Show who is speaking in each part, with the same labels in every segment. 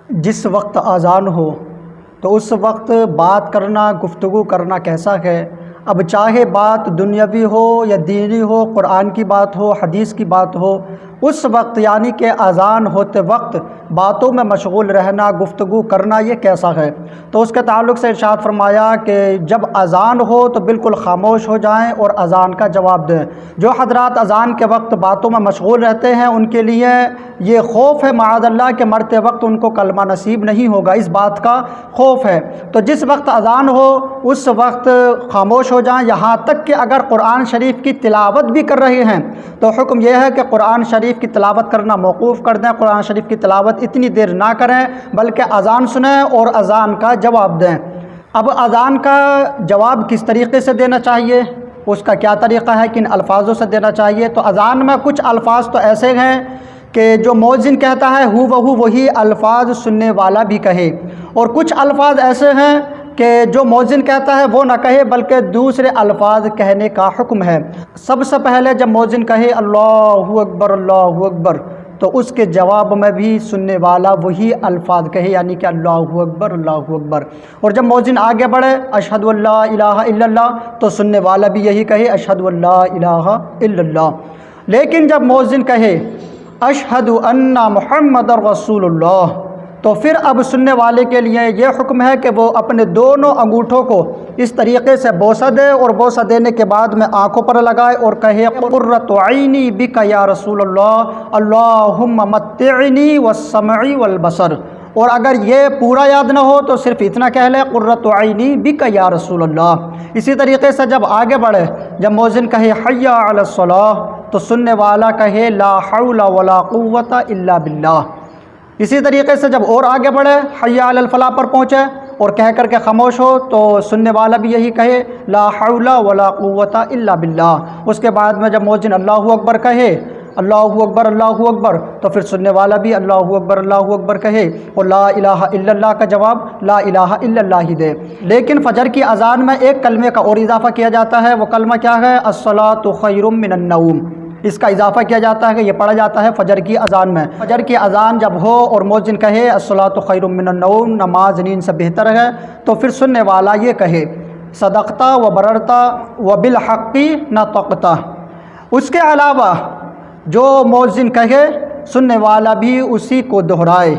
Speaker 1: جس وقت اذان ہو تو اس وقت بات کرنا، گفتگو کرنا کیسا ہے؟ اب چاہے بات دنیاوی ہو یا دینی ہو، قرآن کی بات ہو، حدیث کی بات ہو، اس وقت یعنی کہ اذان ہوتے وقت باتوں میں مشغول رہنا، گفتگو کرنا، یہ کیسا ہے؟ تو اس کے تعلق سے ارشاد فرمایا کہ جب اذان ہو تو بالکل خاموش ہو جائیں اور اذان کا جواب دیں۔ جو حضرات اذان کے وقت باتوں میں مشغول رہتے ہیں ان کے لیے یہ خوف ہے معاذ اللہ کہ مرتے وقت ان کو کلمہ نصیب نہیں ہوگا، اس بات کا خوف ہے۔ تو جس وقت اذان ہو اس وقت خاموش ہو جائیں، یہاں تک کہ اگر قرآن شریف کی تلاوت بھی کر رہے ہیں تو حکم یہ ہے کہ قرآن شریف کی تلاوت کرنا موقوف کر دیں، قرآن شریف کی تلاوت اتنی دیر نہ کریں بلکہ اذان سنیں اور اذان کا جواب دیں۔ اب اذان کا جواب کس طریقے سے دینا چاہیے، اس کا کیا طریقہ ہے، کن الفاظوں سے دینا چاہیے؟ تو اذان میں کچھ الفاظ تو ایسے ہیں کہ جو مؤذن کہتا ہے ہو بہو وہی الفاظ سننے والا بھی کہے، اور کچھ الفاظ ایسے ہیں کہ جو مؤذن کہتا ہے وہ نہ کہے بلکہ دوسرے الفاظ کہنے کا حکم ہے۔ سب سے پہلے جب مؤذن کہے اللہ اکبر اللہ اکبر تو اس کے جواب میں بھی سننے والا وہی الفاظ کہے، یعنی کہ اللہ اکبر اللہ اکبر۔ اور جب مؤذن آگے بڑھے اشہد ان لا الہ الا اللہ تو سننے والا بھی یہی کہے اشہد ان لا الہ الا اللہ۔ لیکن جب مؤذن کہے اشہد ان محمد رسول اللہ تو پھر اب سننے والے کے لیے یہ حکم ہے کہ وہ اپنے دونوں انگوٹھوں کو اس طریقے سے بوسہ دے، اور بوسہ دینے کے بعد میں آنکھوں پر لگائے اور کہے قرۃ عینی بک یا رسول اللہ اللہم متعنی والسمع والبصر۔ اور اگر یہ پورا یاد نہ ہو تو صرف اتنا کہہ لے قرۃ عینی بک یا رسول اللہ۔ اسی طریقے سے جب آگے بڑھے، جب مؤذن کہے حی علی الصلاۃ تو سننے والا کہے لا حول ولا قوۃ الا باللہ۔ اسی طریقے سے جب اور آگے بڑھے حی علی الفلاح پر پہنچے اور کہہ کر کے خاموش ہو تو سننے والا بھی یہی کہے لا حول ولا قوۃ الا باللہ۔ اس کے بعد میں جب مؤذن اللہ اکبر کہے اللہ اکبر تو پھر سننے والا بھی اللہ اکبر کہے اور لا الہ الا اللہ کا جواب لا الہ الا اللہ ہی دے۔ لیکن فجر کی اذان میں ایک کلمے کا اور اضافہ کیا جاتا ہے، وہ کلمہ کیا ہے؟ الصلاۃ خیر من النوم۔ اس کا اضافہ کیا جاتا ہے کہ یہ پڑھا جاتا ہے فجر کی اذان میں۔ فجر کی اذان جب ہو اور مؤذن کہے الصلاۃ خیر من النوم، نماز نیند سے بہتر ہے، تو پھر سننے والا یہ کہے صدقتا و بررتا و بالحق نطقتا۔ اس کے علاوہ جو مؤذن کہے سننے والا بھی اسی کو دہرائے،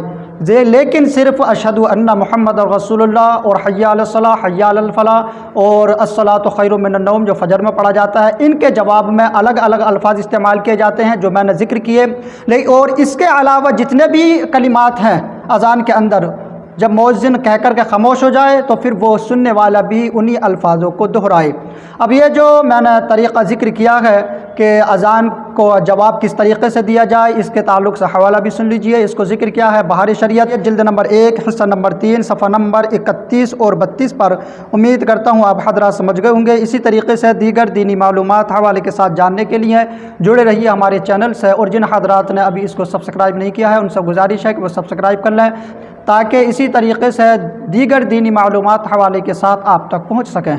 Speaker 1: لیکن صرف اشہد ان محمد رسول اللہ اور حی علی الصلاۃ حی علی الفلاح اور الصلاۃ خیر من النوم جو فجر میں پڑھا جاتا ہے، ان کے جواب میں الگ الگ الفاظ استعمال کیے جاتے ہیں جو میں نے ذکر کیے۔ اور اس کے علاوہ جتنے بھی کلمات ہیں اذان کے اندر، جب مؤذن کہہ کر کے خاموش ہو جائے تو پھر وہ سننے والا بھی انہی الفاظوں کو دہرائے۔ اب یہ جو میں نے طریقہ ذکر کیا ہے کہ اذان کو جواب کس طریقے سے دیا جائے، اس کے تعلق سے حوالہ بھی سن لیجئے۔ اس کو ذکر کیا ہے بہار شریعت جلد نمبر 1 حصہ نمبر 3 صفحہ نمبر 31 اور 32 پر۔ امید کرتا ہوں آپ حضرات سمجھ گئے ہوں گے۔ اسی طریقے سے دیگر دینی معلومات حوالے کے ساتھ جاننے کے لیے جڑے رہیے ہمارے چینل سے، اور جن حضرات نے ابھی اس کو سبسکرائب نہیں کیا ہے ان سے گزارش ہے کہ وہ سبسکرائب کر لیں تاکہ اسی طریقے سے دیگر دینی معلومات حوالے کے ساتھ آپ تک پہنچ سکیں۔